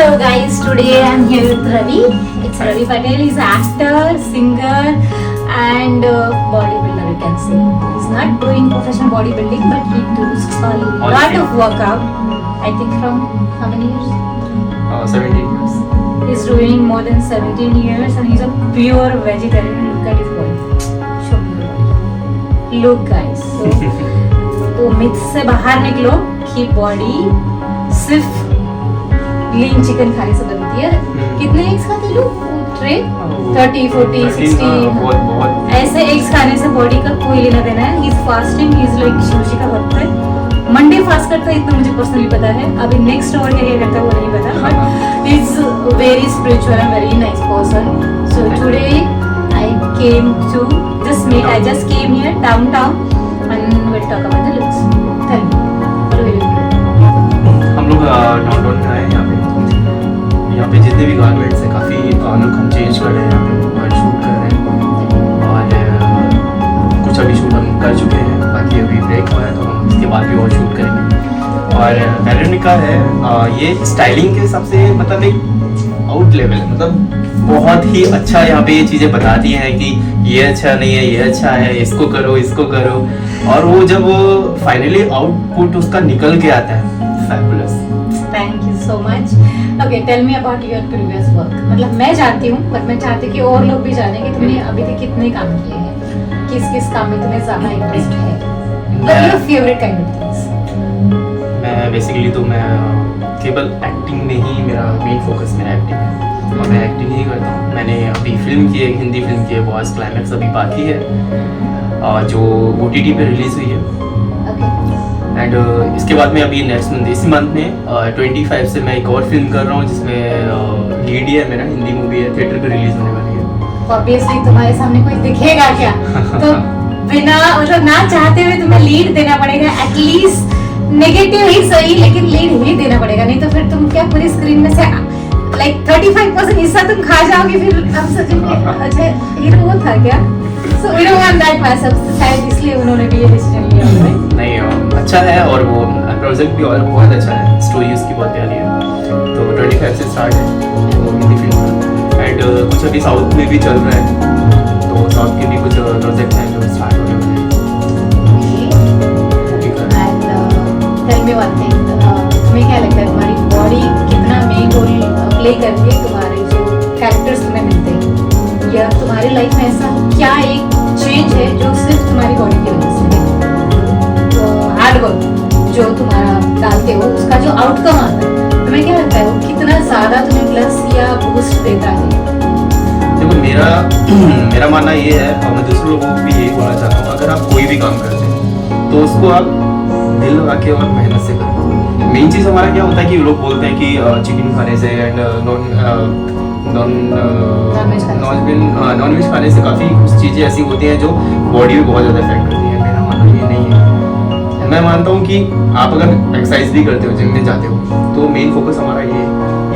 Hello guys, today I am here with Ravi. It's Ravi Patel. He's an actor, singer and bodybuilder, you can say. He's not doing professional bodybuilding, but he does a lot of workout. I think from how many years? 17 years. He's doing more than 17 years and he's a pure vegetarian. Look at his body. Show me your body. Look guys. तो myth से बाहर निकलो कि body सिर्फ लीन chicken खाने से बनती है। कितने एग्स खाते लोग? ट्रे 30, 40, 60 बहुत ऐसे एग्स खाने से बॉडी का कोई लेना देना है। He is fasting, he is like Shivji का भक्त है। मंडे फास्ट करता है, इतना मुझे पर्सनली पता है। अभी नेक्स्ट और क्या करता है वो नहीं पता, but he is very spiritual and very nice person. So today I came to just meet, I just came here downtown and we'll talk about the looks. Tell me, what will you do? हम लोग downtown में आए यहाँ पे जितने भी garments हैं काफ़ी लुक हम चेंज कर रहे हैं यहाँ पे और शूट कर रहे हैं और कुछ अभी शूट हम कर चुके हैं, बाकी अभी ब्रेक हुआ है तो हम इसके बाद भी और शूट करेंगे। और वेरोनिका है ये स्टाइलिंग के हिसाब से मतलब एक आउट लेवल है, मतलब बहुत ही अच्छा यहाँ पे ये चीज़ें बताती हैं कि ये अच्छा नहीं है, ये अच्छा है, इसको करो, इसको करो, और वो जब फाइनली आउटपुट उसका निकल के आता है fabulous. Thank you so much. Okay, tell me about your previous work. मतलब मैं जानती हूँ, but मैं चाहती हूँ कि और लोग भी जाने कि तुमने अभी तक कितने काम किए हैं, किस काम में तुम्हें ज़्यादा इंटरेस्ट है, मतलब your favorite kind of things. मैं बेसिकली तो मैं केवल एक्टिंग में ही मेरा मेन फोकस मेरा एक्टिंग है और मैं एक्टिंग ही करता हूँ। मैंने अभी फिल्म की है, हिंदी फिल्म की है, बॉस क्लाइमैक्स अभी बाकी है जो OTT पे रिलीज हुई है। एंड इसके बाद में अभी नेक्स्ट मंथ इसी मंथ में 25 से मैं एक और फिल्म कर रहा हूँ जिसमें लीड है मेरा, हिंदी मूवी है, थिएटर पे रिलीज होने वाली है। ऑब्वियसली तुम्हारे सामने कोई दिखेगा क्या, तो बिना मतलब ना चाहते हुए तुम्हें लीड देना पड़ेगा, एटलीस्ट नेगेटिव ही सही लेकिन लीड ही देना पड़ेगा, नहीं तो फिर तुम क्या पूरी स्क्रीन में से लाइक 35% हिस्सा तुम खा जाओगे, फिर हम सोचेंगे अच्छा हीरो वो था क्या। So we don't want that message, शायद इसलिए उन्होंने भी ये डिसीजन लिया है। नहीं अच्छा है और वो प्रोजेक्ट भी और बहुत अच्छा है, स्टोरी उसकी बहुत प्यारी है। तो 25 से स्टार्ट है तो हिंदी फिल्म एंड कुछ अभी साउथ में भी चल रहा है, तो साउथ के भी कुछ प्रोजेक्ट हैं जो स्टार्ट होने वाले हैं। टेल मी वन थिंग, तुम्हें क्या लगता है तुम्हारी बॉडी कितना मेन रोल प्ले करती है तुम्हारे जो कैरेक्टर्स तुम्हें मिलते हैं, या तुम्हारी लाइफ में ऐसा क्या एक चेंज है जो सिर्फ तुम्हारी बॉडी की वजह से है? तो हार्ड वर्क जो तुम्हारा डालते हो उसका जो आउटकम आता है, तुम्हें क्या लगता है वो कितना ज़्यादा तुम्हें प्लस या बूस्ट देता है? देखो मेरा मानना ये है और मैं दूसरों लोगों को भी यही बोलना चाहता हूँ, अगर आप कोई भी काम करते हैं तो उसको आप दिल लगा के और मेहनत से करो। मेन चीज़ हमारा क्या होता है कि लोग बोलते हैं कि चिकन खाने से एंड नॉन वेज खाने से काफ़ी कुछ चीज़ें ऐसी होती हैं जो बॉडी में बहुत ज़्यादा इफेक्ट करती हैं। मेरा मानना ये नहीं है। मैं मानता हूँ कि आप अगर एक्सरसाइज भी करते हो, जिम में जाते हो, तो मेन फोकस हमारा ये है,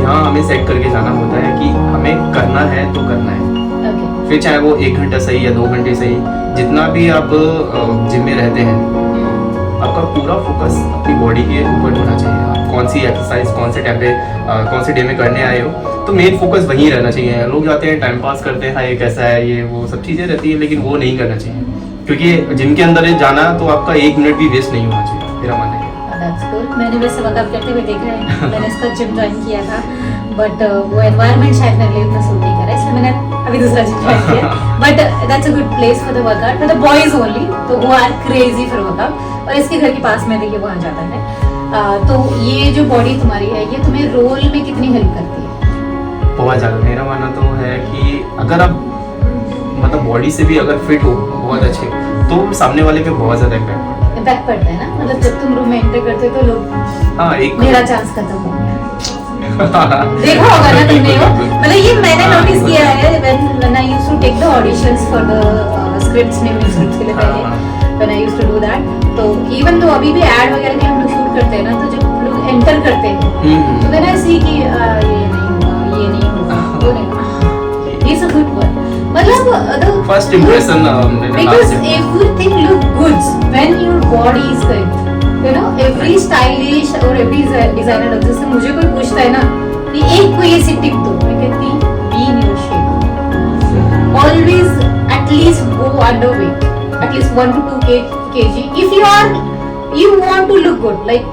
यहाँ हमें सेट करके जाना होता है कि हमें करना है तो करना है। फिर चाहे वो 1 घंटा सही या 2 घंटे सही, जितना भी आप जिम में रहते हैं आपका पूरा फोकस अपनी बॉडी के ऊपर होना चाहिए। आप कौन सी एक्सरसाइज कौन से डे में करने आए हो, तो मेन फोकस वहीं रहना चाहिए। लोग जाते हैं टाइम पास करते हैं, हाँ ये कैसा है, ये वो सब चीज़ें रहती है, लेकिन वो नहीं करना चाहिए क्योंकि जिम के अंदर जाना तो आपका 1 मिनट भी वेस्ट नहीं होना चाहिए, मेरा मानना है। मैंने वैसे वर्कआउट करते हुए देखा है, मैंने इसका जिम ज्वाइन किया था, बट वो एनवायरनमेंट शायद मेरे लिए उतना सूट नहीं करा, इसलिए मैंने अभी दूसरा जिम ज्वाइन किया। But that's a good place for the workout for the boys only, तो वो आर क्रेजी फॉर वर्कआउट। और इसके घर के पास में देखिए वहाँ जाता है। तो ये जो बॉडी तुम्हारी है ये तुम्हें रोल में कितनी हेल्प करती है? बहुत ज़्यादा। मेरा मानना तो है कि अगर आप मतलब बॉडी से भी अगर फिट हो बहुत अच्छे, तो सामने वाले पे बहुत ज़्यादा इम्पैक्ट पड़ता है ना। मतलब जब तुम रूम में एंटर करते हो तो लोग हाँ एक मेरा चांस खत्म हो गया देखा होगा ना तुमने वो, मतलब ये मैंने नोटिस किया है when I used to take the auditions for the scripts, new scripts के लिए पहले when I used to do that, तो इवन तो अभी भी एड वगैरह के हम लोग शूट करते हैं ना, तो जब लोग एंटर करते हैं तो then I see कि ये नहीं होगा वो नहीं होगा, it's a good one, मतलब the first impression because everything look good when your body is good, you know, every stylish और every designer, जैसे मुझे कोई पूछता है ना कि एक कोई ऐसी टिप दो, मैं कहती be in your shape, always at least go under weight, at least 1 to 2 kg if you want to look good. Like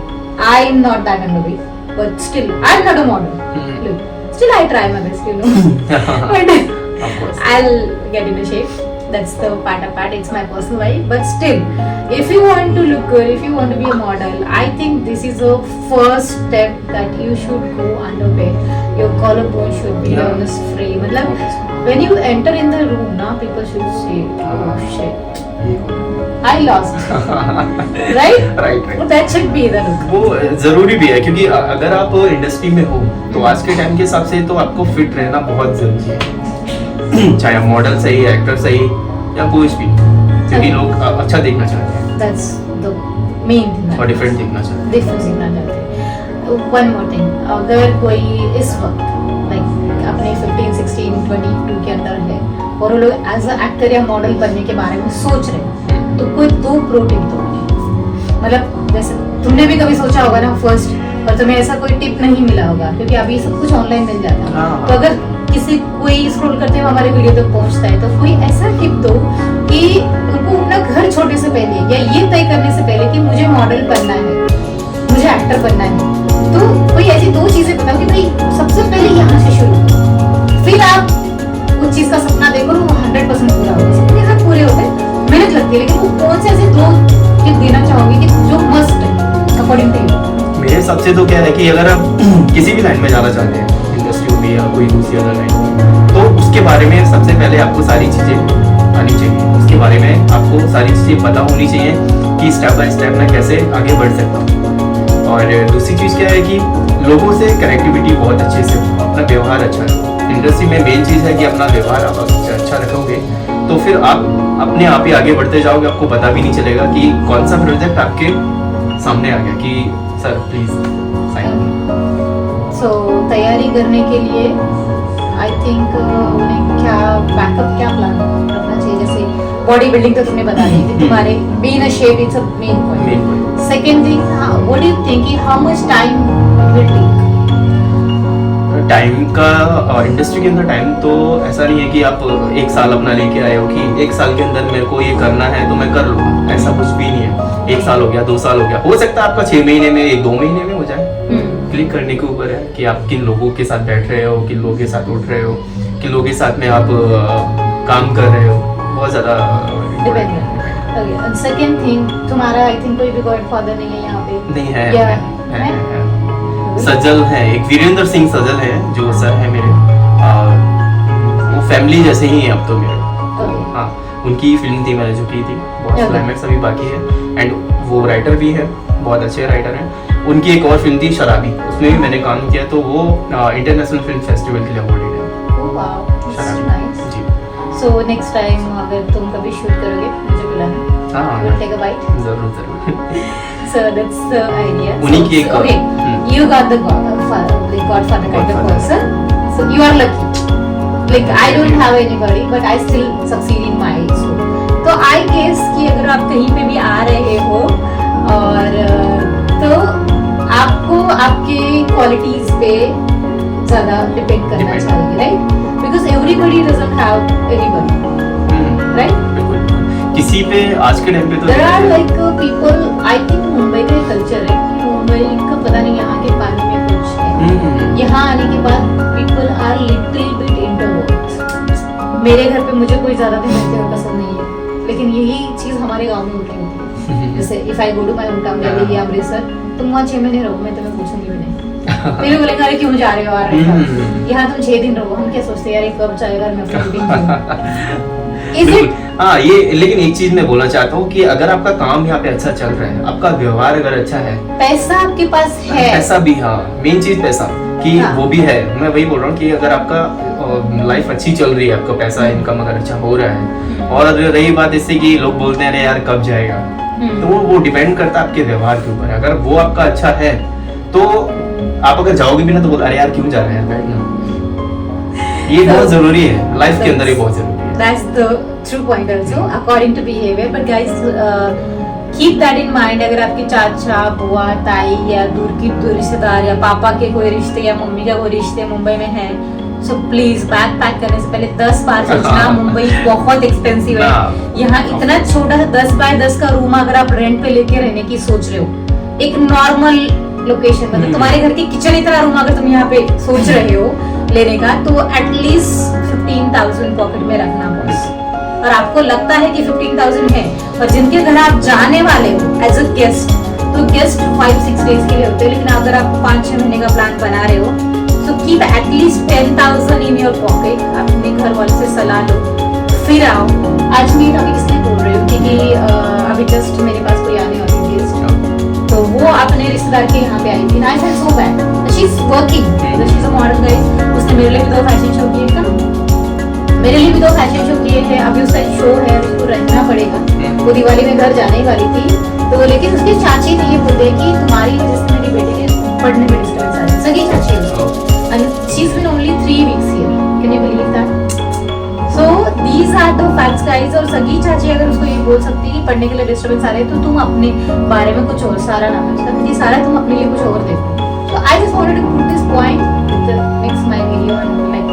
I'm not that underweight, but still I'm not a model. Look, still I try my best, you know. But Of course. I'll get into shape. That's the part of it. It's my personal vibe. But still, if you want to look good, if you want to be a model, I think this is a first step that you should go underwear. Your collarbone should be Yeah. on this frame. Matlab, when you enter in the room, na, people should say, oh shit, I lost. Right? Right So that should be the look. वो जरूरी भी है, क्योंकि अगर आप industry में हो तो आज के टाइम के हिसाब से तो आपको फिट रहना बहुत जरूरी है। चाहे आप मॉडल सही, एक्टर सही या कुछ भी, क्योंकि लोग अच्छा देखना चाहते हैं That's the main thing. और डिफरेंट देखना चाहते हैं। डिफरेंस देखना चाहते हैं। वन मोर थिंग, अगर कोई इस वक्त लाइक अपने 15, 16, 22 के अंदर है और वो लोग एज अ एक्टर या मॉडल बनने के बारे में सोच रहे हैं, तो कोई 2 प्रो टिप दो उन्हें। मतलब जैसे तुमने भी कभी सोचा होगा ना फर्स्ट, और तुम्हें ऐसा कोई टिप नहीं मिला होगा क्योंकि अभी सब कुछ ऑनलाइन मिल जाता है। हाँ। तो अगर किसी कोई स्क्रॉल करते हुए हमारे वीडियो तक पहुंचता है तो कोई ऐसा टिप दो कि उनको अपना घर छोड़ने से पहले या ये तय करने से पहले कि मुझे मॉडल बनना है, मुझे एक्टर बनना है, तो कोई ऐसी 2 चीजें बताओ कि भाई सबसे पहले यहाँ से शुरू, फिर आप उस चीज का सपना देखो वो 100% पूरा होगा। सपने सब पूरे होते हैं, मेहनत लगती है, लेकिन वो कौन से ऐसे 2 टिप देना चाहोगे कि जो मस्ट है अकॉर्डिंग टू यू? मेरे हिसाब से तो क्या है कि अगर आप किसी भी लाइन में जाना चाहते हैं, इंडस्ट्री में या कोई दूसरी अदर लाइन, तो उसके बारे में सबसे पहले आपको सारी चीज़ें आनी चाहिए। उसके बारे में आपको सारी चीज़ें पता होनी चाहिए कि स्टेप बाय स्टेप मैं कैसे आगे बढ़ सकता हूँ। और दूसरी चीज़ क्या है कि लोगों से कनेक्टिविटी बहुत अच्छे से, अपना व्यवहार अच्छा रखो। इंडस्ट्री में मेन चीज़ है कि अपना व्यवहार आप अच्छा रखोगे तो फिर आप अपने आप ही आगे बढ़ते जाओगे, आपको पता भी नहीं चलेगा कि कौन सा प्रोजेक्ट आपके सामने आ गया कि सर प्लीज साइन। सो तैयारी करने के लिए आई थिंक उन्हें क्या बैकअप क्या प्लान रखना चाहिए? जैसे बॉडी बिल्डिंग तो तुमने बता दी कि तुम्हारे be in a shape it's a main point. Main point second thing, what do you think how much time it will take? Time का, और इंडस्ट्री के अंदर टाइम तो ऐसा नहीं है कि आप 1 साल अपना लेके आए हो कि 1 साल के अंदर मेरे को ये करना है तो मैं कर लूँगा, ऐसा कुछ भी नहीं है। 1 साल हो गया, 2 साल हो गया, हो सकता है आपका 6 महीने में, 1-2 महीने में हो जाए। क्लिक करने के ऊपर है कि आप किन लोगों के साथ बैठ रहे हो, किन लोगों के साथ उठ रहे हो, किन लोगों के साथ में आप काम कर रहे हो, बहुत ज़्यादा डिपेंड है। ओके, सेकंड थिंग, तुम्हारा आई थिंक कोई भी गॉडफादर नहीं है यहाँ पे? नहीं है, या है। सजल है, एक वीरेंद्र सिंह सजल है जो सर है मेरे, वो फैमिली जैसे ही है अब तो मेरे। Okay. हाँ, उनकी फिल्म थी मैंने जो की थी, बहुत Okay. क्लाइमैक्स अभी बाकी है, एंड वो राइटर भी है, बहुत अच्छे राइटर हैं। उनकी एक और फिल्म थी शराबी, उसमें भी मैंने काम किया, तो वो इंटरनेशनल फिल्म फेस्टिवल के लिए अवॉर्डेड है। Oh wow, that's शराबी nice. जी। So next time अगर तुम कभी शूट करोगे मुझे बुलाना। हाँ We'll take a bite. जरूर जरूर। So that's the idea. उन्हीं की एक- okay, you got the godfather kind of Godfather. person. So you are lucky. Like I don't have anybody, but I still succeed in my soul. तो I guess कि अगर आप कहीं पे भी आ रहे हो और तो आपको आपके क्वालिटीज पे ज़्यादा डिपेंड करना Depend. चाहिए, right? Because everybody doesn't have anybody, right? बिल्कुल, किसी पे आज के टाइम पे तो There are like people, I think Mumbai का कल्चर है कि मुंबई का पता नहीं यहाँ के पानी में कुछ है। यहाँ आने के बाद people are little bit introverts. मेरे घर पे मुझे कोई ज्यादा दिन रहते हुए पसंद नहीं है, लेकिन यही चीज हमारे गांव में उल्टी होती है। जैसे if I go to my home town Delhi या अमृतसर, तुम वहाँ 6 महीने रहो, मैं तुम्हें पूछूंगी भी नहीं। फिर बोलेंगे अरे क्यों जा रहे हो, आ रहे हो यहाँ तुम 6 दिन रहो, हम क्या सोचते हैं यार ये कब जाएगा, मैं अपनी रूटीन। Is बिल्कुल। it? हाँ, ये लेकिन एक चीज मैं बोलना चाहता हूँ कि अगर आपका काम यहाँ पे अच्छा चल रहा है, आपका व्यवहार अगर अच्छा है, पैसा आपके पास है, पैसा भी, हाँ मेन चीज पैसा कि हाँ। वो भी है। मैं वही बोल रहा हूँ कि अगर आपका लाइफ अच्छी चल रही है, आपका पैसा इनकम अगर अच्छा हो रहा है, और अगर रही बात इससे कि लोग बोलते हैं अरे यार कब जाएगा, तो वो डिपेंड करता है आपके व्यवहार के ऊपर। अगर वो आपका अच्छा है तो आप अगर जाओगे भी ना तो बोल अरे यार क्यों जा रहे हैं, बैठना। ये बहुत जरूरी है लाइफ के अंदर, ये बहुत जरूरी है। That's the true point also according to behavior. But guys, keep that in mind. अगर आपके चाचा, बुआ, ताई या दूर की दूर रिश्तेदार या पापा के कोई रिश्ते या मम्मी का कोई रिश्ते मुंबई में है, सो प्लीज बैग पैक करने से पहले 10 बार सोचना। मुंबई बहुत एक्सपेंसिव है। यहाँ इतना छोटा सा 10 बाय 10 का रूम अगर आप रेंट पे लेके रहने की सोच रहे हो, एक नॉर्मल लोकेशन, मतलब तुम्हारे घर की किचन इतना रूम अगर तुम यहाँ पे सोच रहे हो लेने का, तो एटलीस्ट 15,000 पॉकेट में रखना बॉस। और आपको लगता है कि 15,000 है, और जिनके घर आप जाने वाले हो एज अ गेस्ट, तो गेस्ट 5-6 डेज के लिए होते हैं, लेकिन अगर आप 5-6 महीने का प्लान बना रहे हो, so keep at least 10,000 in your pocket। अपने घर वाले से सलाह लो, फिर आओ। आज मैं अभी किसने बोल रही हूँ, क्योंकि अभी जस्ट मेरे पास कोई आने वाली गेस्ट, तो वो अपने रिश्तेदार के यहाँ पे आई थी। I felt so bad, she is working, she is a model guys। उसने मेरे लिए भी 2 फैशन शो किए था, मेरे लिए भी 2 फैशन शो किए हैं। अभी उसका एक शो है, उसको रहना पड़ेगा। वो दिवाली में घर जाने वाली थी, तो लेकिन उसकी चाची ने ये बोले कि तुम्हारी वजह से मेरी बेटी के पढ़ने में डिस्टर्बेंस आ रही है। सगी चाची है उसको, and she's been only 3 weeks here, can you believe that? So these are the facts guys। और सगी चाची अगर उसको ये बोल सकती है कि पढ़ने के लिए डिस्टर्बेंस आ रहे हैं, तो तुम अपने बारे में कुछ और, सारा नाम है उसका, क्योंकि सारा तुम अपने लिए कुछ और देखो। So I just wanted to put this point to mix my video and like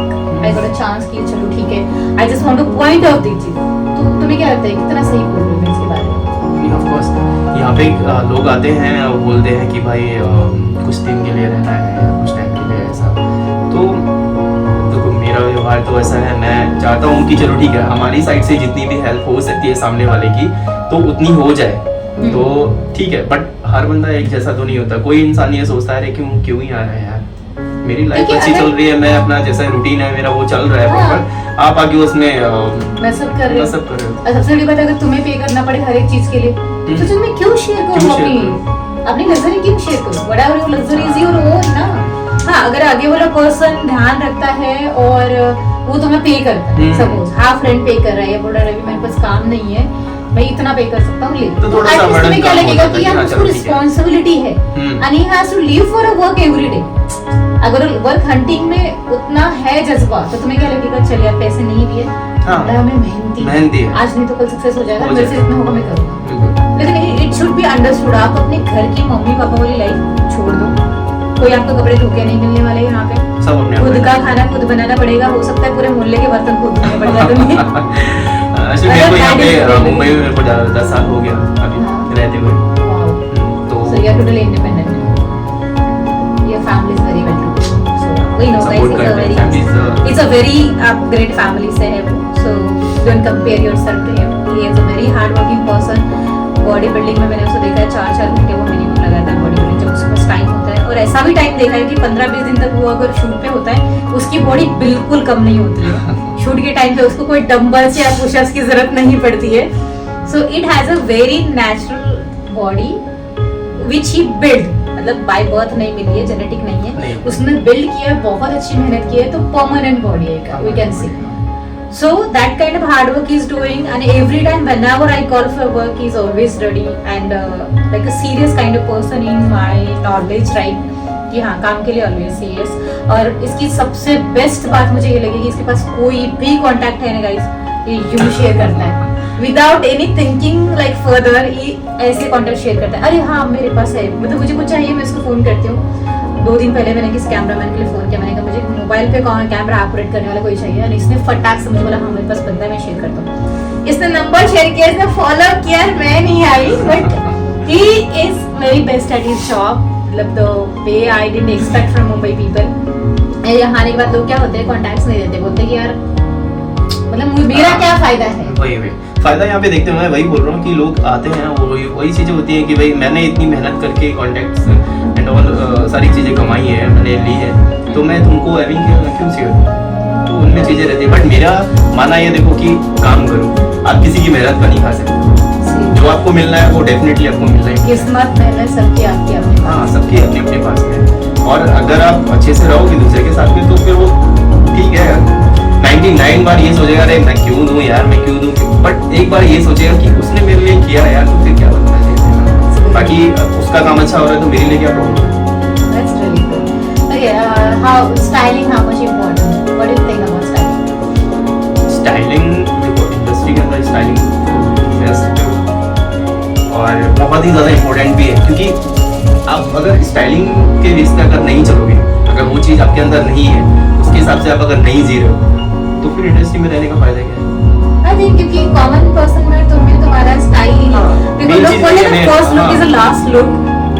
I got a chance कि चलो ठीक है, I just want to point out this चीज। तो तुम्हें क्या लगता है कितना सही बोल रही हूँ इसके बारे में? ऑफ कोर्स यहाँ पे लोग आते हैं और बोलते हैं कि भाई कुछ दिन के लिए रहना है या कुछ टाइम के लिए ऐसा। तो देखो मेरा व्यवहार तो ऐसा है, मैं चाहता हूँ कि चलो ठीक है, हमारी साइड से जितनी भी हेल्प हो सकती है सामने वाले की, तो उतनी हो जाए तो ठीक है। बट हर बंदा एक जैसा तो नहीं होता। कोई इंसान ये सोचता है क्यों ही आ रहा है यार, मेरी लाइफ अच्छी चल रही है, मैं अपना जैसा रूटीन है मेरा वो चल रहा है प्रॉपर, आप आगे उसमें मैं सब कर रही हूँ। और सबसे बड़ी बात, अगर तुम्हें पे करना पड़े हर एक चीज के लिए, तो तुम्हें क्यों शेयर करो अपनी लग्जरी, क्यों शेयर करो? Whatever your luxury is your own ना। हाँ, अगर आगे वाला पर्सन ध्यान रखता है और वो तुम्हें पे करता है, सपोज हाफ रेंट पे कर रहा है, बोल रहा है मेरे पास काम नहीं है, मैं इतना पे कर सकता हूँ, ले तो तुम्हें क्या लगेगा कि यार उसको रिस्पांसिबिलिटी है and he has to leave for a work every day. अगर वर्क हंटिंग में उतना है जज्बा, तो तुम्हें क्या लगेगा चल यार पैसे नहीं भी है, मैं मेहनती आज नहीं तो कल सक्सेस हो जाएगा, मेरे से जितना होगा मैं करूंगा। लेकिन इट शुड बी अंडरस्टूड, आप अपने घर की मम्मी पापा वाली लाइफ छोड़ दो। कोई आपको कपड़े धोके नहीं मिलने वाले यहाँ पे, सब अपने खुद का खाना खुद बनाना पड़ेगा। हो सकता है पूरे मोहल्ले के बर्तन खुद धोने पड़ जाए तुम्हें। मेरे को यहाँ पे मुंबई में मेरे को 10 साल हो गया अभी रहते हुए, तो so you are totally independent, your family is very well to do, so we know guys it's a very great family से है वो, so don't compare yourself to him, he is a very hard working person। Body building में मैंने उसे देखा है 4 घंटे वो मिनिमम लगाता है बॉडी बिल्डिंग, जब उसके पास टाइम होता है। और ऐसा भी टाइम देखा है कि 15-20 दिन तक वो अगर शूट पे होता है, उसकी बॉडी बिल्कुल कम नहीं होती है। शूट के टाइम पे उसको कोई डंबल्स या पुशअप्स की जरूरत नहीं पड़ती है। So it has a very natural body which he build, मतलब बाय बर्थ नहीं मिली है, जेनेटिक नहीं है, उसने बिल्ड किया है, बहुत अच्छी मेहनत की है, तो परमानेंट बॉडी है, we can see. So that kind of hard work he's doing, and every time whenever I call for work, he's always ready and like a serious kind of person in my knowledge, right? कि हाँ काम के लिए always serious। और इसकी सबसे best बात मुझे ये लगी कि इसके पास कोई भी कांटेक्ट है ना गाइस, ये यूं शेयर करता है without any thinking like further, ये ऐसे कांटेक्ट शेयर करता है। अरे हाँ मेरे पास है, मतलब मुझे कुछ चाहिए मैं इसको फोन करती हूँ। 2 दिन पहले मैंने किसी कैमरामैन के लिए फोन किया, मैंने कहा मुझे मोबाइल पे कैमरा ऑपरेट करने वाला कोई चाहिए, और इसने फटाक से मुझे बोला हाँ मेरे पास बंदा है मैं शेयर करता हूँ। इसने नंबर शेयर किया, इसने फॉलो किया, मैं नहीं आई, but he is very best at his job, मतलब the way I didn't expect from Mumbai people. यहाँ आने के बाद लोग क्या होते हैं, कॉन्टैक्ट्स नहीं देते, बोलते कि यार मतलब मेरा क्या फायदा है। वही फायदा यहाँ पे देखते हुए वही बोल रहा हूँ कि लोग आते हैं, वही चीजें होती हैं कि भाई मैंने इतनी मेहनत करके कॉन्टैक्ट्स एंड ऑल सारी चीजें कमाई है, मैंने ली है, तो मैं तुमको एविंग क्यों शेयर करूँ, तो उनमें चीजें रहती है। बट मेरा मानना ये देखो कि काम करो, आप किसी की मेहनत का नहीं खा सकते, जो आपको मिलना है वो डेफिनेटली आपको मिलना है। किस्मत मेहनत सबकी आपकी अपनी, हाँ सबकी अपने अपने पास है, और अगर आप अच्छे से रहोगे दूसरे के साथ में तो फिर वो ठीक है। 99 बार ये सोचेगा अरे मैं क्यों दूं यार, मैं क्यों दूं, बट एक बार ये सोचेगा कि उसने मेरे लिए किया यार, तो फिर क्या बनता है, बाकी उसका काम अच्छा हो रहा है तो मेरे लिए क्या प्रॉब्लम है। That's really good. Okay, how much important? What do you think about styling? Styling देखो इंडस्ट्री के अंदर स्टाइलिंग बेस्ट और बहुत ही ज़्यादा इम्पोर्टेंट भी है, क्योंकि आप अगर स्टाइलिंग के बेस पे अगर नहीं चलोगे, अगर वो चीज़ आपके अंदर नहीं है, उसके हिसाब से आप अगर नहीं जी रहे हो, तो फिर इंडस्ट्री में रहने का फायदा क्या है? आई थिंक क्योंकि कॉमन पर्सन में तुम्हारा स्टाइल, बिकॉज़ लोग बोलते हैं first look is a last look,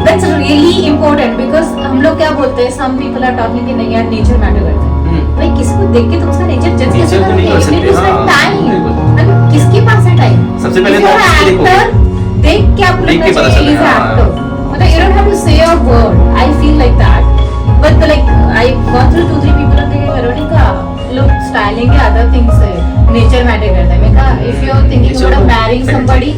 that's really important, because हम लोग क्या बोलते हैं, सम पीपल आर टॉकिंग कि नहीं यार नेचर मैटर करता है। भाई किसी को देख के तुम उसका नेचर जज कैसे नेचर तो नहीं कर सकते, हाँ, टाइम किसके पास है टाइम? सबसे पहले तो आप इसको देखो, एक्टर देख के आप देख के पता चले, इज हाँ। एक्टर, मतलब you don't have to say a word. I feel like that. But like I gone through 2-3 people of the Veronica. Look, styling के other things है, nature matter करता है। मैं कहा if you're thinking Nature about तो marrying fact somebody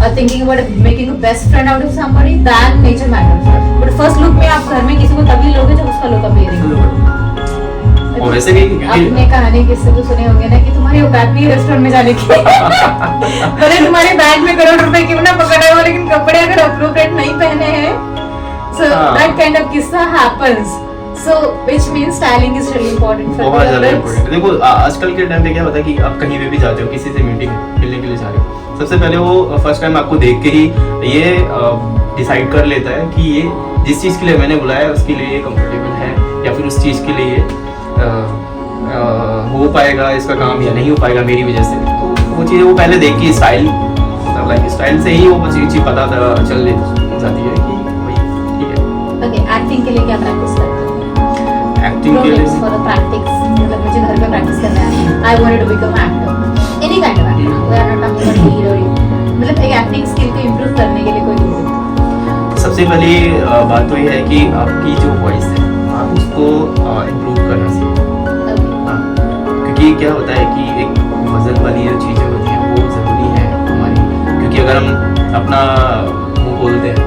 or thinking about making a best friend out of somebody, then nature matters. But first look में आप घर में किसी को तभी लोगे जब उसका look appearing। और वैसे भी आपने कहानी किससे तो सुने होंगे ना कि तुम्हारी औकात नहीं है रेस्टोरेंट में जाने की। भले तुम्हारे बैग में करोड़ रुपए क्यों ना पकड़े हो, लेकिन कपड़े अगर अप्रोप्रिएट नहीं पहने हैं, so that kind of किस्सा happens. So which means styling is really important for बहुत ज़्यादा the इम्पोर्टेंट है। देखो आजकल के टाइम पे क्या होता है कि आप कहीं पे भी जाते हो, किसी से मीटिंग मिलने के लिए जा रहे हो, सबसे पहले वो फर्स्ट टाइम आपको देख के ही ये डिसाइड कर लेता है कि ये जिस चीज़ के लिए मैंने बुलाया है उसके लिए ये कंफर्टेबल है, या फिर उस चीज़ के लिए हो पाएगा इसका काम या नहीं हो पाएगा मेरी वजह से। तो वो चीज़ें वो पहले देख के स्टाइल, मतलब लाइक स्टाइल से ही वो चीज़ पता चल जाती है कि भाई ठीक है। Okay, acting के लिए क्या practice करते हो? एक्टिंग के लिए For the practice, मतलब मुझे घर पे practice करना है। I wanted to become actor. Any kind of actor. We are not talking about hero. मतलब एक acting skill को improve करने के लिए कोई tip? सबसे पहली बात तो ये है कि आपकी जो वॉइस है आप उसको इम्प्रूव करना सीखें। हाँ, क्योंकि क्या होता है कि एक वजन वाली जो चीज़ें होती हैं वो ज़रूरी है हमारी, क्योंकि अगर हम अपना मुंह बोलते हैं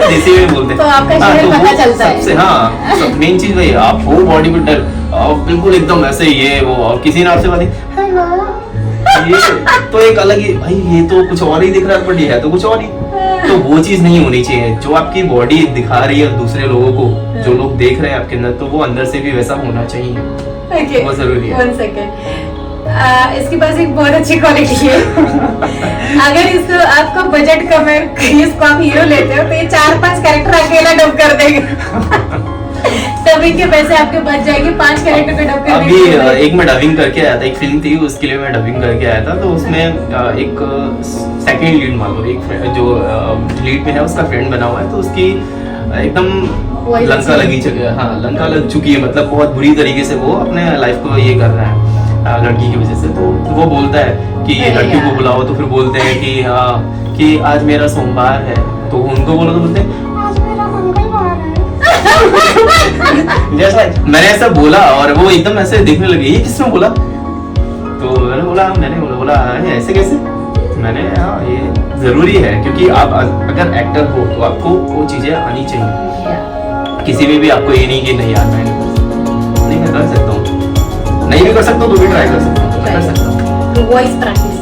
देसी में बोलते हैं तो आपका शरीर तो पता वो चलता है। सबसे, हाँ, सब मेन चीज़ वही है, आप हो बॉडी बिल्डर, आप बिल्कुल एकदम ऐसे ये वो, और किसी ने आपसे बात ये तो एक अलग ही, भाई ये तो कुछ और ही दिख रहा है, बट ये है तो कुछ और ही, तो वो चीज नहीं होनी चाहिए। जो आपकी बॉडी दिखा रही है दूसरे लोगों को, जो लोग देख रहे हैं आपके अंदर, तो वो अंदर से भी वैसा होना चाहिए। Okay, बहुत जरूरी है। 1 second. इसके पास एक बहुत अच्छी क्वालिटी है। अगर इसको आपका बजट कम है, इसको आप हीरो लेते हो, तो ये 4-5 कैरेक्टर अकेला डब कर देगा। तभी के पैसे आपके बच जाएंगे 5 कैरेक्टर पे डब करने अभी के। एक मैं डबिंग करके आया था, एक फिल्म थी उसके लिए मैं डबिंग करके आया था, तो उसमें एक सेकंड लीड मान लो, एक जो लीड में है उसका फ्रेंड बना हुआ है, तो उसकी एकदम लंका लगी चुकी है, हाँ लंका लग चुकी है, मतलब बहुत बुरी तरीके से वो अपने लाइफ को ये कर रहा है लड़की की वजह से। तो वो बोलता है कि लड़कियों को बुलाओ, तो फिर बोलते हैं कि हाँ कि आज मेरा सोमवार है, तो उनको बोलो तो बोलते हैं जैसा मैंने ऐसा बोला और वो एकदम ऐसे देखने लगे, ये किसने बोला? तो मैंने बोला ऐसे कैसे? मैंने हाँ ये जरूरी है, क्योंकि आप अगर एक्टर हो तो आपको वो चीजें आनी चाहिए। किसी में भी आपको ये नहीं कि नहीं यार मैं नहीं कर सकता हूँ, नहीं भी कर सकता हूँ तो भी ट्राई कर सकता हूँ, कर सकता हूँ। तो वॉइस प्रैक्टिस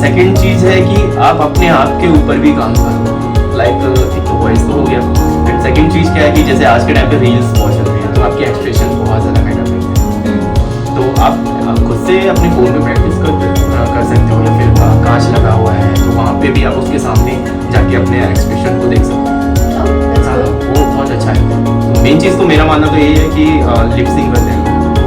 सेकंड चीज है कि आप अपने आप के ऊपर भी काम करो, लाइक एक तो वॉइस तो हो गया, फिर सेकंड चीज क्या है कि जैसे आज के टाइम पे रील्स बहुत चल रही है, तो आपके एक्सप्रेशन बहुत ज्यादा मैटर करते हैं, तो आप खुद से अपने फोन पे प्रैक्टिस कर सकते हो, या फिर कांच लगा हुआ है तो वहाँ पे भी आप उसके सामने जाके अपने एक्सप्रेशन को देख सकते हो, वो बहुत अच्छा है। तो मेन चीज़ तो मेरा मानना तो यही है कि लिपसिंग करते हैं,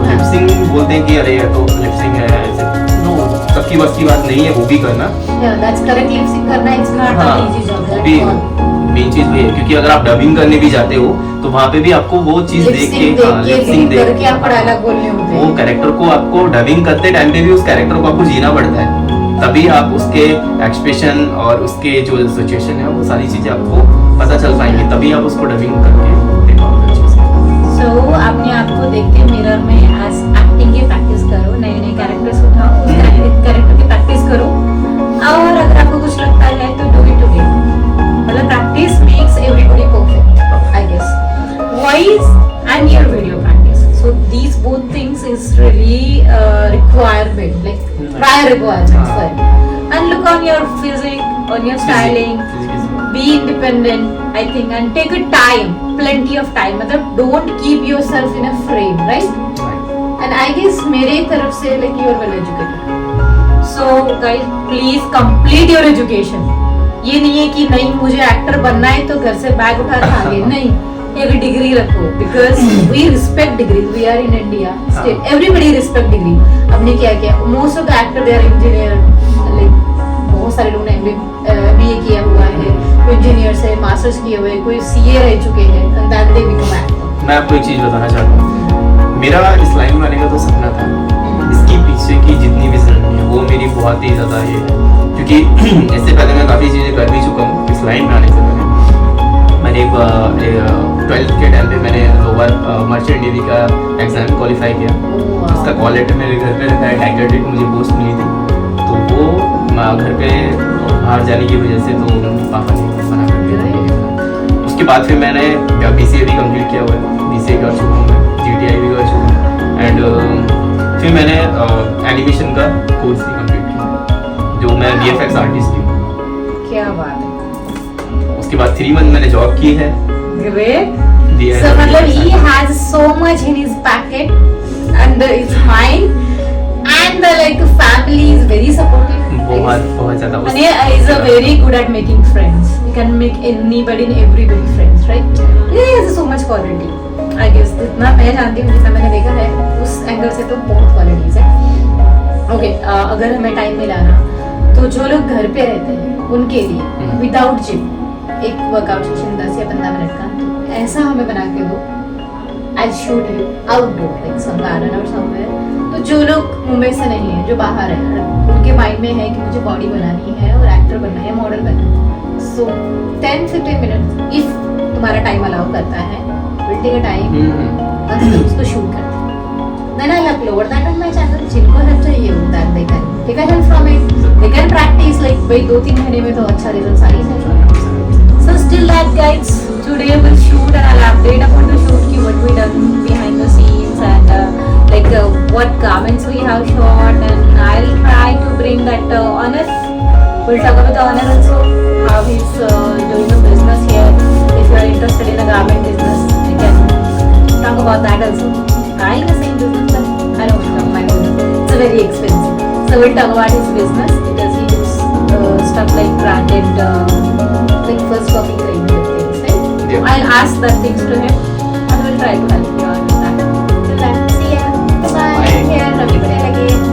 लिपसिंग बोलते हैं कि अरे ये तो लिपसिंग है ऐसे, तो सबकी बस की बात नहीं है वो भी करना। मेन चीज वही है, क्योंकि अगर आप डबिंग करने भी जाते हो तो वहाँ पे भी आपको वो चीज देख के लिपसिंग देख के आपको डायलॉग बोलने होते हैं, वो कैरेक्टर को आपको डबिंग करते टाइम पे भी उस कैरेक्टर को आपको जीना पड़ता है, तभी आप उसके एक्सप्रेशन और उसके जो सिचुएशन है वो सारी चीजें आपको पता चल पाएंगी, तभी आप उसको डबिंग करके देख पाओगे अच्छे से। सो अपने आप को देख के मिरर में आज एक्टिंग की प्रैक्टिस करो, नए नए कैरेक्टर्स उठाओ, उस कैरेक्टर की प्रैक्टिस करो, और अगर आपको कुछ लगता है तो डू इट टुडे। मतलब practice makes everybody perfect, I guess. Voice and your video practice, so these both things is really requirement, like prior requirements for it. And look on your physique, on your styling, be independent, I think, and take a time, plenty of time. मतलब don't keep yourself in a frame, right? And I guess मेरे तरफ से like you are well educated. So guys please complete your education. ये नहीं है कि नहीं मुझे एक्टर बनना है तो घर से बैग उठा के आगे नहीं, एक डिग्री रखो. Because we respect degree, we are in India state, everybody respect degree. हमने क्या किया, most of the actor they are engineer, like बहुत सारे लोगों ने MBA किया हुआ है, कोई इंजीनियर से मास्टर्स किए हुए, कोई CA रह चुके हैं, and that they become actor. मैं आपको एक चीज बताना चाहता हूँ, मेरा इस लाइन में आने का तो सपना था. इसके पीछे की जितनी भी जर्नी है वो मेरी बहुत ही ज़्यादा ये है, क्योंकि इससे पहले मैं काफ़ी चीज़ें कर भी चुका हूँ. इस लाइन में आने से पहले मैंने 12th के टाइम पे मैंने लोअर मर्चेंट नेवी का एग्ज़ाम क्वालिफाई किया. उसका कॉल लेटर मेरे घर पे रखा है, टाइगर डेट मुझे पोस्ट मिली थी. तो वो घर पे बाहर जाने की वजह से तो पापा ने मना कर दिया. उसके बाद फिर मैंने BCA भी कंप्लीट किया हुआ है, BCA कर चुका हूँ मैं, GTI भी कर चुका हूँ. एंड फिर मैंने एनिमेशन का कोर्स भी कंप्लीट किया, जो मैं VFX आर्टिस्ट हूँ. क्या बात है. उसके बाद 3 मंथ मैंने जॉब की है. Great. दिया So है. मतलब he has so much in his packet and his mind, and like family is very supportive. बहुत ज़्यादा. And he is a very good at making friends. He can make anybody and everybody friends, right? He has so much quality. I guess जितना मैं जानती हूँ, जितना मैंने देखा है, उस एंगल से तो बहुत क्वालिटीज है. ओके, अगर हमें टाइम मिला ना, तो जो लोग घर पे रहते हैं उनके लिए विदाउट जिम एक वर्कआउट सेशन 10 या 15 मिनट का, तो ऐसा हमें बना के दो. I shoot you outdoor like some garden or somewhere. तो जो लोग मुंबई से नहीं है, जो बाहर है, उनके माइंड में है कि मुझे बॉडी बनानी है और एक्टर बनना है, मॉडल बनना है. सो 10-15 मिनट इफ तुम्हारा टाइम अलाउ करता है, विल टेक अ टाइम और उसको शूट करते हैं. Then I upload that on my channel. जिनको हेल्प चाहिए हो that they can take a help from it, they can practice. Like भाई 2-3 महीने में तो अच्छा रिजल्ट आ ही जाएगा. So still that guys, today we'll shoot and I'll update about the shoot ki what we done behind the scenes and what garments we have shot, and I'll try to bring that Honor. We'll talk about the Honor also, how he's doing a business here. If you are interested in a garment business, we can talk about that also. I in the same business, but I don't know my own. It's a very expensive. So we'll talk about his business because he does stuff like branded. Like first copy things, right? Yeah. I'll ask that things to him and we'll try to help you out with that. Till then, see ya. Bye. Bye. Here, Ravi Patel again.